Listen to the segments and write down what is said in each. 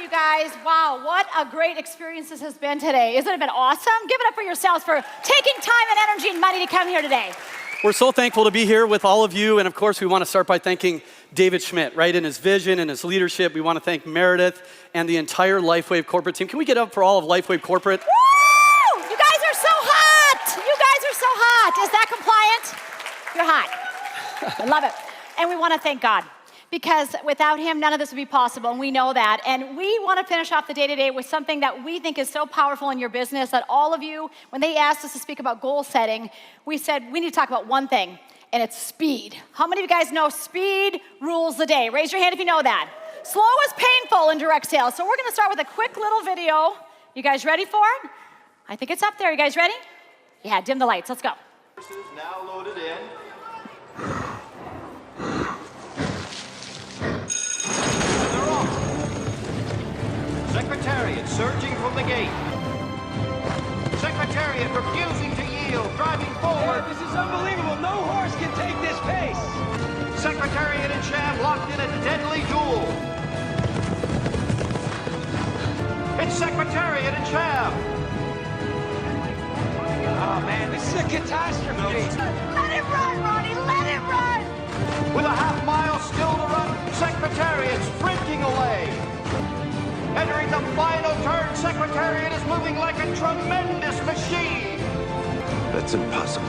you guys. Wow, what a great experience this has been today. Isn't it been awesome? Give it up for yourselves for taking time and energy and money to come here today. We're so thankful to be here with all of you. And of course, we want to start by thanking David Schmidt, right? In his vision and his leadership. We want to thank Meredith and the entire LifeWave corporate team. Can we get up for all of LifeWave corporate? Woo! You guys are so hot. You guys are so hot. Is that compliant? You're hot. I love it. And we want to thank God. Because without him, none of this would be possible, and we know that. And we want to finish off the day today with something that we think is so powerful in your business that all of you, when they asked us to speak about goal setting, we said we need to talk about one thing, and it's speed. How many of you guys know speed rules the day? Raise your hand if you know that. Slow is painful in direct sales. So we're going to start with a quick little video. You guys ready for it? I think it's up there. You guys ready? Yeah, dim the lights. Let's go. Now loaded in. Secretariat surging from the gate. Secretariat refusing to yield, driving forward. This is unbelievable. No horse can take this pace. Secretariat and Sham locked in a deadly duel. It's Secretariat and Sham. Oh, man, this is a catastrophe. Let it run, Ronnie. Let it run. With a half mile still to run, Secretariat sprinting away. Entering the final turn, Secretariat is moving like a tremendous machine. That's impossible.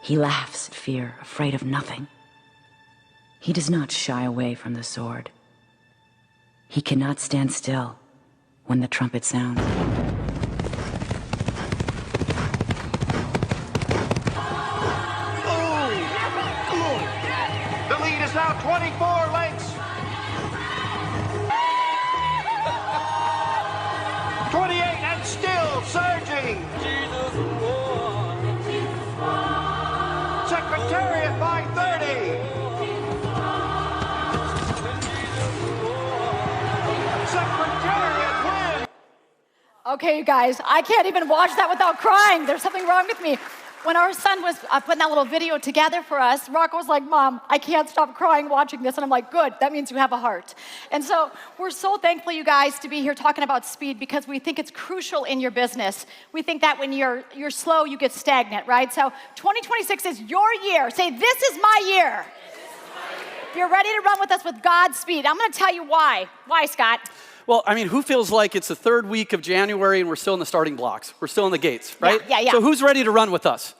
He laughs at fear, afraid of nothing. He does not shy away from the sword. He cannot stand still when the trumpet sounds. Now 24 lengths. 28 and still surging. Secretariat by 30. Secretariat wins. Okay, you guys, I can't even watch that without crying. There's something wrong with me. When our son was putting that little video together for us, Rocco was like, Mom, I can't stop crying watching this. And I'm like, good, that means you have a heart. And so we're so thankful, you guys, to be here talking about speed because we think it's crucial in your business. We think that when you're slow, you get stagnant, right? So 2026 is your year. Say, this is my year. You're ready to run with us with God's speed. I'm going to tell you why. Why, Scott? Well, I mean, who feels like it's the third week of January and we're still in the starting blocks? We're still in the gates, right? Yeah. So who's ready to run with us?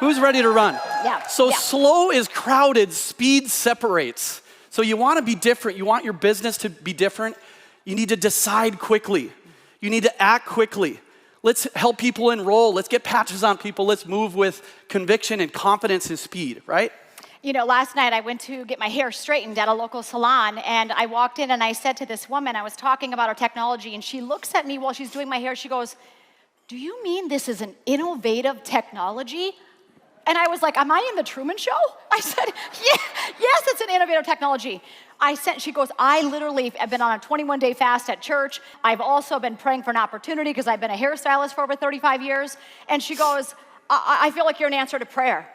Who's ready to run? Yeah. So slow is crowded, speed separates. So you want to be different. You want your business to be different. You need to decide quickly. You need to act quickly. Let's help people enroll. Let's get patches on people. Let's move with conviction and confidence and speed, right? You know, last night I went to get my hair straightened at a local salon, and I walked in and I said to this woman, I was talking about our technology, and she looks at me while she's doing my hair. She goes, "Do you mean this is an innovative technology?" And I was like, "Am I in the Truman Show?" I said, yes, it's an innovative technology. She goes, "I literally have been on a 21-day fast at church. I've also been praying for an opportunity because I've been a hairstylist for over 35 years. And she goes, I feel like you're an answer to prayer.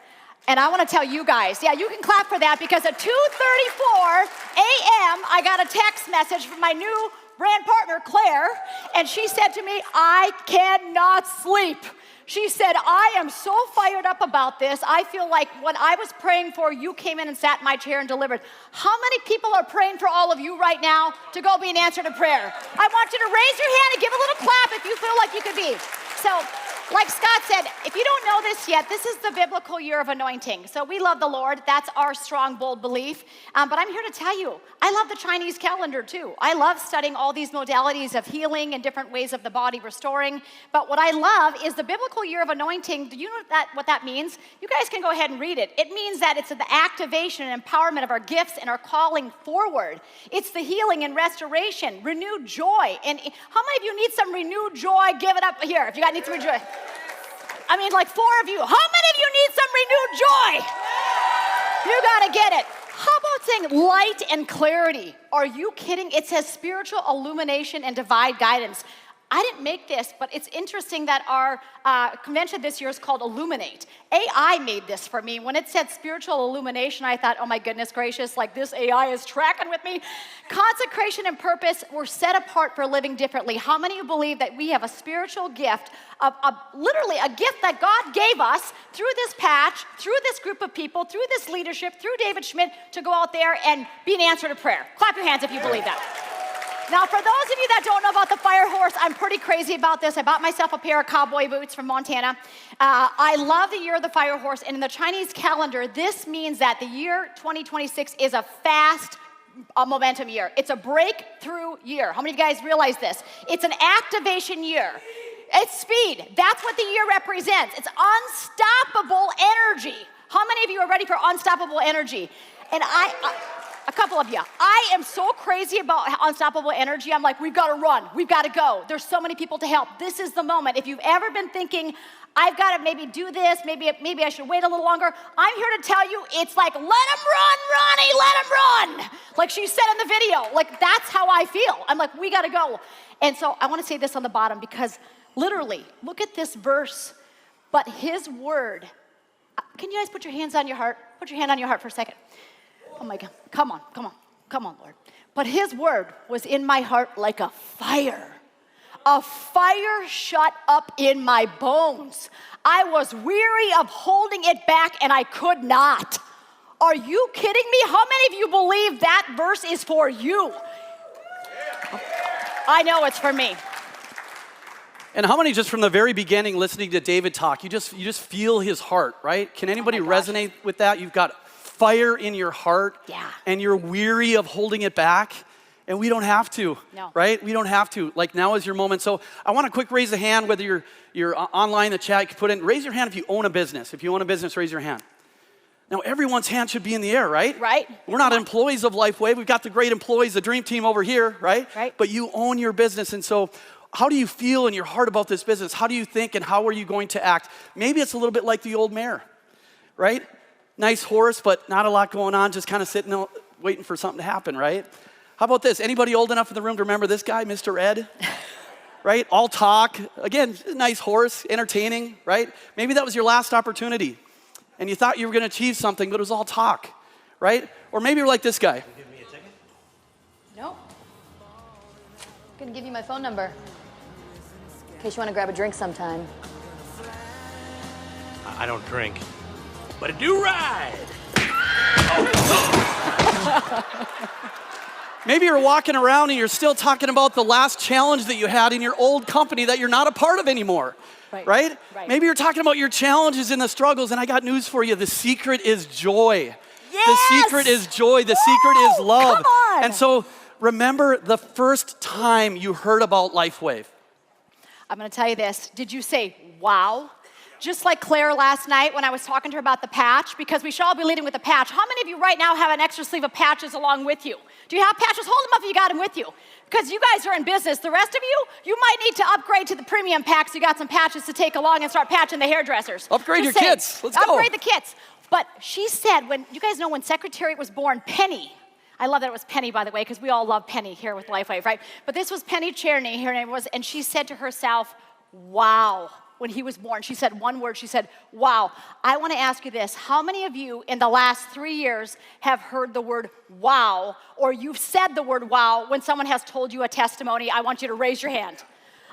And I want to tell you guys, yeah, you can clap for that because at 2:34 a.m., I got a text message from my new brand partner, Claire, and she said to me, "I cannot sleep." She said, "I am so fired up about this. I feel like what I was praying for, you came in and sat in my chair and delivered." How many people are praying for all of you right now to go be an answer to prayer? I want you to raise your hand and give a little clap if you feel like you could be. So, like Scott said, if you don't know this yet, this is the biblical year of anointing. So we love the Lord. That's our strong, bold belief. But I'm here to tell you, I love the Chinese calendar too. I love studying all these modalities of healing and different ways of the body restoring. But what I love is the biblical year of anointing. Do you know what that means? You guys can go ahead and read it. It means that it's the activation and empowerment of our gifts and our calling forward. It's the healing and restoration, renewed joy. And how many of you need some renewed joy? Give it up here if you need some renewed joy. I mean, like 4 of you. How many of you need some renewed joy? You gotta get it. How about saying light and clarity? Are you kidding? It says spiritual illumination and divine guidance. I didn't make this, but it's interesting that our convention this year is called Illuminate. AI made this for me. When it said spiritual illumination, I thought, oh my goodness gracious, like this AI is tracking with me. Consecration and purpose, we're set apart for living differently. How many of you believe that we have a spiritual gift, literally a gift that God gave us through this patch, through this group of people, through this leadership, through David Schmidt, to go out there and be an answer to prayer? Clap your hands if you believe that. Now, for those of you that don't know about the fire horse, I'm pretty crazy about this. I bought myself a pair of cowboy boots from Montana. I love the year of the fire horse, and in the Chinese calendar, this means that the year 2026 is a fast momentum year. It's a breakthrough year. How many of you guys realize this? It's an activation year. It's speed. That's what the year represents. It's unstoppable energy. How many of you are ready for unstoppable energy? And a couple of you. I am so crazy about unstoppable energy. I'm like, we've got to run. We've got to go. There's so many people to help. This is the moment. If you've ever been thinking, I've got to maybe do this, maybe I should wait a little longer, I'm here to tell you, it's like, let him run, Ronnie, let him run. Like she said in the video. Like, that's how I feel. I'm like, we got to go. And so I want to say this on the bottom because literally, look at this verse. But his word, can you guys put your hands on your heart? Put your hand on your heart for a second. Oh my God, come on, Lord. But his word was in my heart like a fire shut up in my bones. I was weary of holding it back and I could not. Are you kidding me? How many of you believe that verse is for you? I know it's for me. And how many just from the very beginning listening to David talk, you just feel his heart, right? Can anybody resonate with that? You've got fire in your heart, and you're weary of holding it back, and we don't have to, right? We don't have to. Like, now is your moment. So I want to quick raise a hand, whether you're online in the chat, you can put in, raise your hand if you own a business. If you own a business, raise your hand. Now, everyone's hand should be in the air, right? Right. We're not employees of Lifeway. We've got the great employees, the dream team over here, right? Right. But you own your business, and so how do you feel in your heart about this business? How do you think, and how are you going to act? Maybe it's a little bit like the old mare, right? Nice horse, but not a lot going on, just kind of sitting waiting for something to happen, right? How about this? Anybody old enough in the room to remember this guy, Mr. Ed? Right? All talk. Again, nice horse, entertaining, right? Maybe that was your last opportunity, and you thought you were going to achieve something, but it was all talk, right? Or maybe you're like this guy. Give me a ticket? No. I'm gonna give you my phone number in case you want to grab a drink sometime. I don't drink, but I do ride. Maybe you're walking around and you're still talking about the last challenge that you had in your old company that you're not a part of anymore, right? Maybe you're talking about your challenges and the struggles, and I got news for you. The secret is joy. Yes! The secret is joy. The secret is love. Come on! And so remember the first time you heard about LifeWave. I'm going to tell you this. Did you say, wow? Just like Claire last night when I was talking to her about the patch, because we should all be leading with a patch. How many of you right now have an extra sleeve of patches along with you? Do you have patches? Hold them up if you got them with you. Because you guys are in business. The rest of you, you might need to upgrade to the premium packs. You got some patches to take along and start patching the hairdressers. Upgrade your kits. Let's go. Upgrade the kits. But she said, when you guys know when Secretariat was born, Penny. I love that it was Penny, by the way, because we all love Penny here with LifeWave, right? But this was Penny Cherney, her name was, and she said to herself, wow. When he was born, she said one word, she said, wow. I want to ask you this. How many of you in the last 3 years have heard the word wow, or you've said the word wow when someone has told you a testimony? I want you to raise your hand.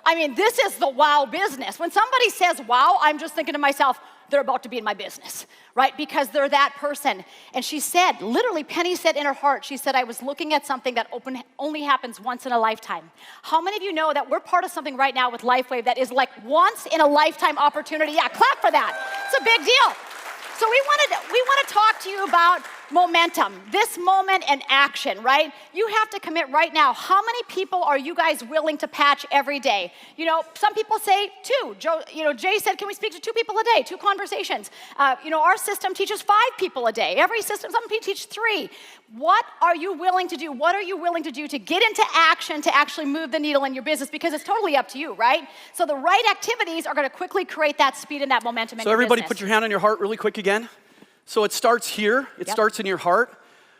I mean, this is the wow business. When somebody says wow, I'm just thinking to myself, they're about to be in my business, right? Because they're that person. And she said, literally, Penny said in her heart, she said, I was looking at something that only happens once in a lifetime. How many of you know that we're part of something right now with LifeWave that is like once in a lifetime opportunity? Yeah, clap for that. It's a big deal. So we want to talk to you about momentum, this moment and action, right? You have to commit right now. How many people are you guys willing to patch every day? You know, some people say 2. Jay said, can we speak to 2 people a day, 2 conversations? Our system teaches 5 people a day. Every system, some people teach 3. What are you willing to do? What are you willing to do to get into action to actually move the needle in your business? Because it's totally up to you, right? So the right activities are going to quickly create that speed and that momentum in your business. So everybody put your hand on your heart really quick again. So it starts here, it starts in your heart,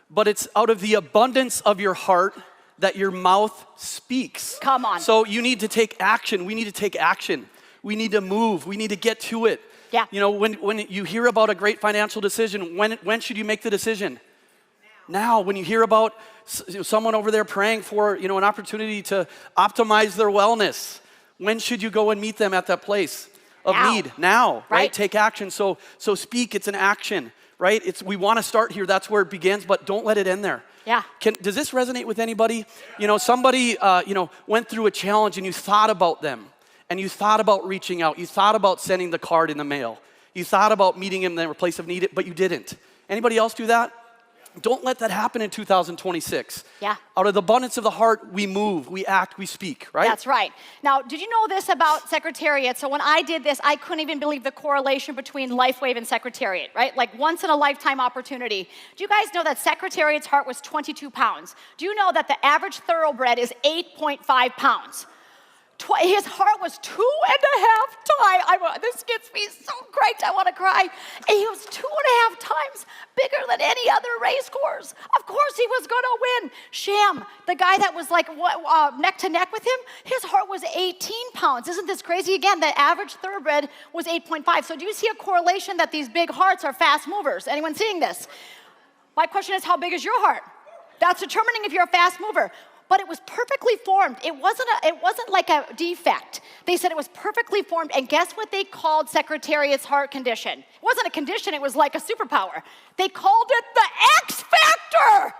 but it's out of the abundance of your heart that your mouth speaks. Come on. So you need to take action. We need to take action. We need to move. We need to get to it. Yeah. You know, when you hear about a great financial decision, when should you make the decision? Now. When you hear about someone over there praying for, an opportunity to optimize their wellness, when should you go and meet them at that place of need? Now, right? Take action. So speak, it's an action, right? We want to start here. That's where it begins, but don't let it end there. Yeah. Does this resonate with anybody? Somebody, went through a challenge and you thought about them and you thought about reaching out. You thought about sending the card in the mail. You thought about meeting him in their place of need, but you didn't. Anybody else do that? Don't let that happen in 2026. Yeah. Out of the abundance of the heart, we move, we act, we speak, right? That's right. Now, did you know this about Secretariat? So when I did this, I couldn't even believe the correlation between LifeWave and Secretariat, right? Like once in a lifetime opportunity. Do you guys know that Secretariat's heart was 22 pounds? Do you know that the average thoroughbred is 8.5 pounds? His heart was 2.5 times. This gets me so great, I want to cry. And he was 2.5 times bigger than any other race course. Of course he was going to win. Sham, the guy that was like neck to neck with him, his heart was 18 pounds. Isn't this crazy? Again, the average thoroughbred was 8.5. So do you see a correlation that these big hearts are fast movers? Anyone seeing this? My question is, how big is your heart? That's determining if you're a fast mover. But it was perfectly formed. It wasn't like a defect. They said it was perfectly formed, and guess what they called Secretariat's heart condition? It wasn't a condition, it was like a superpower. They called it the X Factor!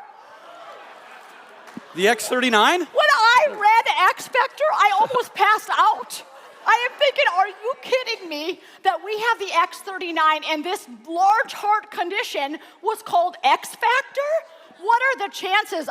The X39? When I read X Factor, I almost passed out. I am thinking, are you kidding me that we have the X39 and this large heart condition was called X Factor? What are the chances?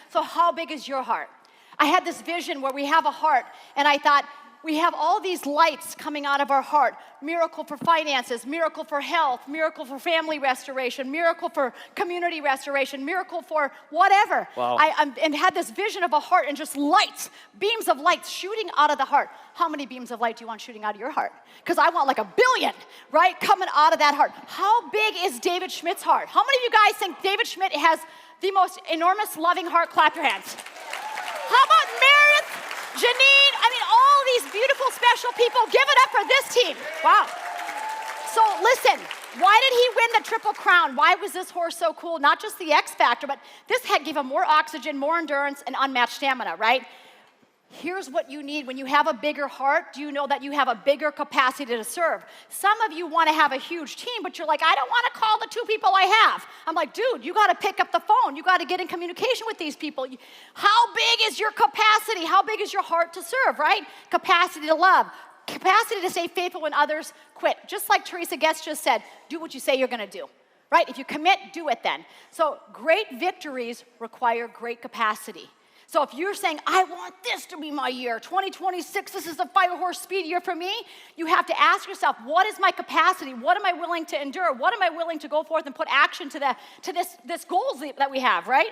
So how big is your heart? I had this vision where we have a heart, and I thought, we have all these lights coming out of our heart. Miracle for finances, miracle for health, miracle for family restoration, miracle for community restoration, miracle for whatever. Wow. And had this vision of a heart and just lights, beams of lights shooting out of the heart. How many beams of light do you want shooting out of your heart? Because I want like 1 billion, right, coming out of that heart. How big is David Schmidt's heart? How many of you guys think David Schmidt has the most enormous loving heart? Clap your hands. How about Meredith, Janine? All these beautiful, special people. Give it up for this team. Wow. So listen, why did he win the Triple Crown? Why was this horse so cool? Not just the X Factor, but this had gave him more oxygen, more endurance, and unmatched stamina, right? Here's what you need when you have a bigger heart. Do you know that you have a bigger capacity to serve? Some of you want to have a huge team, but you're like, I don't want to call the 2 people I have. I'm like, dude, you got to pick up the phone. You got to get in communication with these people. How big is your capacity? How big is your heart to serve, right? Capacity to love. Capacity to stay faithful when others quit. Just like Teresa Getz just said, do what you say you're going to do. Right? If you commit, do it then. So great victories require great capacity. So if you're saying, I want this to be my year, 2026, this is the 5-horse speed year for me, you have to ask yourself, what is my capacity? What am I willing to endure? What am I willing to go forth and put action to this goals that we have, right?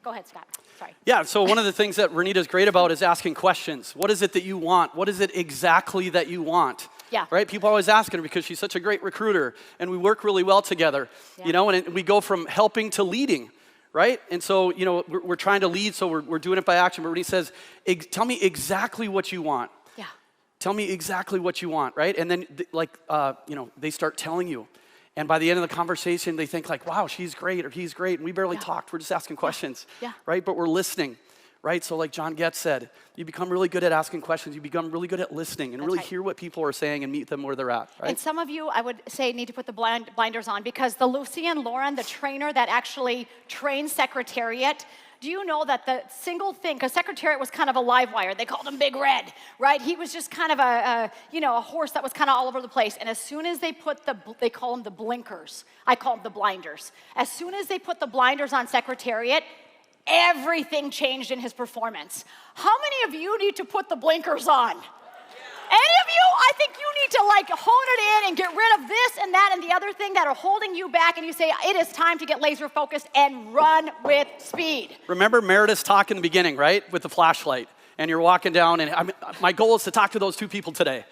Go ahead, Scott. Sorry. Yeah, so one of the things that Renita's great about is asking questions. What is it that you want? What is it exactly that you want? Yeah. Right? People always asking her because she's such a great recruiter, and we work really well together. Yeah. And we go from helping to leading. Right? And so, we're trying to lead, so we're doing it by action. But when he says, tell me exactly what you want. Yeah. Tell me exactly what you want, right? And then, they start telling you. And by the end of the conversation, they think like, wow, she's great or he's great. And we barely talked. We're just asking questions. Yeah. Right? But we're listening. Right? So like John Getz said, you become really good at asking questions. You become really good at listening and really hear what people are saying and meet them where they're at. Right? And some of you, I would say, need to put the blinders on because the Lucian Lauren, the trainer that actually trains Secretariat, do you know that the single thing, because Secretariat was kind of a live wire, they called him Big Red, right? He was just kind of a horse that was kind of all over the place. And as soon as they they call them the blinkers. I call them the blinders. As soon as they put the blinders on Secretariat, everything changed in his performance. How many of you need to put the blinkers on? Any of you? I think you need to hone it in and get rid of this and that and the other thing that are holding you back, and you say, it is time to get laser focused and run with speed. Remember Meredith's talk in the beginning, right? With the flashlight. And you're walking down, and my goal is to talk to those 2 people today.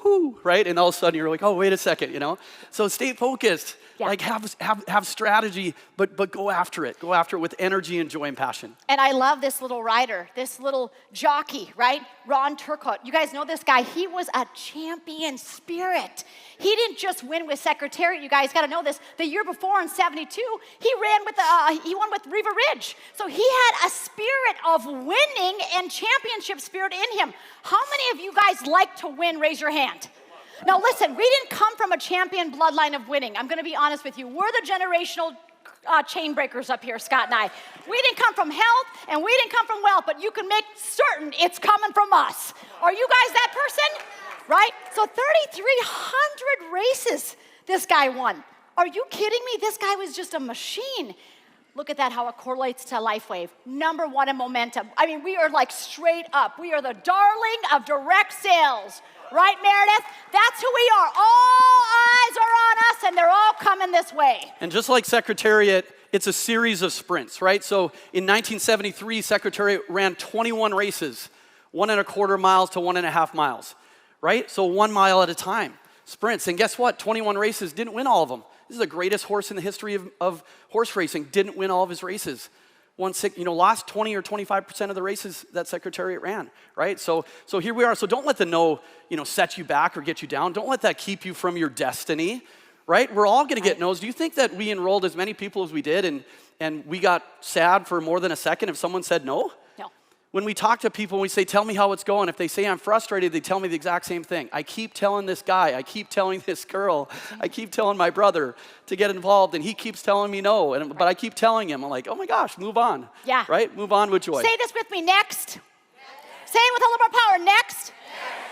whoo, right? And all of a sudden you're like, oh, wait a second, you know? So stay focused. Yeah. Like have strategy, but go after it. Go after it with energy and joy and passion. And I love this little rider, this little jockey, right? Ron Turcotte. You guys know this guy. He was a champion spirit. He didn't just win with Secretariat. You guys got to know this. The year before in '72, he won with Riva Ridge. So he had a spirit of winning and championship spirit in him. How many of you guys like to win? Raise your hand. Now listen, we didn't come from a champion bloodline of winning. I'm going to be honest with you. We're the generational chain breakers up here, Scott and I. We didn't come from health and we didn't come from wealth, but you can make certain it's coming from us. Are you guys that person? Right? So 3,300 races this guy won. Are you kidding me? This guy was just a machine. Look at that, how it correlates to LifeWave. #1 in momentum. I mean, we are like straight up. We are the darling of direct sales. Right, Meredith? That's who we are. All eyes are on us, and they're all coming this way. And just like Secretariat, it's a series of sprints, right? So in 1973, Secretariat ran 21 races, 1.25 miles to 1.5 miles, right? So 1 mile at a time, sprints. And guess what? 21 races, didn't win all of them. This is the greatest horse in the history of horse racing, didn't win all of his races. Lost 20 or 25% of the races that Secretariat ran, right? So here we are. So don't let the no, set you back or get you down. Don't let that keep you from your destiny, right? We're all gonna get no's. Do you think that we enrolled as many people as we did and we got sad for more than a second if someone said no? No. When we talk to people and we say, tell me how it's going, if they say I'm frustrated, they tell me the exact same thing. I keep telling this guy, I keep telling this girl, I keep telling my brother to get involved, and he keeps telling me no, but I keep telling him. I'm like, oh my gosh, move on. Yeah. Right? Move on with joy. Say this with me, next. Say it with a little more power, next.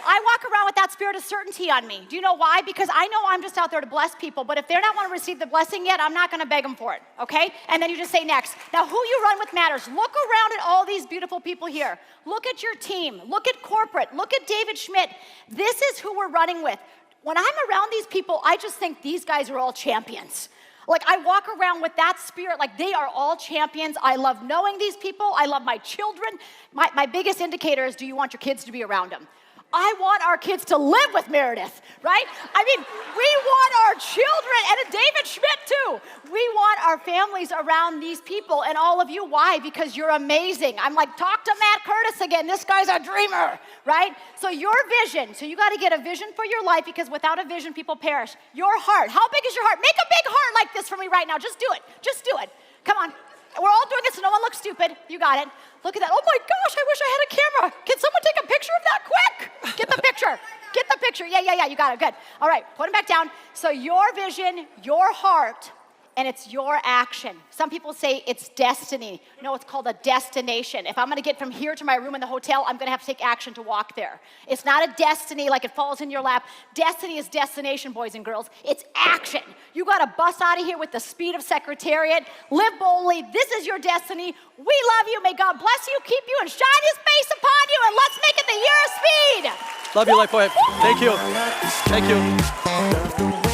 I walk around with that spirit of certainty on me. Do you know why? Because I know I'm just out there to bless people, but if they're not want to receive the blessing yet, I'm not going to beg them for it, okay? And then you just say next. Now, who you run with matters. Look around at all these beautiful people here. Look at your team. Look at corporate. Look at David Schmidt. This is who we're running with. When I'm around these people, I just think these guys are all champions. Like, I walk around with that spirit, like they are all champions. I love knowing these people. I love my children. My biggest indicator is, do you want your kids to be around them? I want our kids to live with Meredith, right? I mean, we want our children, and David Schmidt too. We want our families around these people, and all of you. Why? Because you're amazing. I'm like, talk to Matt Curtis again. This guy's a dreamer, right? So your vision, so you got to get a vision for your life, because without a vision, people perish. Your heart, how big is your heart? Make a big heart like this for me right now. Just do it. Just do it. Come on. We're all doing it so no one looks stupid. You got it. Look at that. Oh my gosh, I wish I had a camera. Can someone take a picture of that quick? Get the picture. Get the picture. Yeah. You got it. Good. All right, put them back down. So your vision, your heart, and it's your action. Some people say it's destiny. No, it's called a destination. If I'm gonna get from here to my room in the hotel, I'm gonna have to take action to walk there. It's not a destiny like it falls in your lap. Destiny is destination, boys and girls. It's action. You gotta bust out of here with the speed of Secretariat. Live boldly. This is your destiny. We love you. May God bless you, keep you, and shine his face upon you, and let's make it the year of speed. Love you, LifeWave. Thank you. Thank you.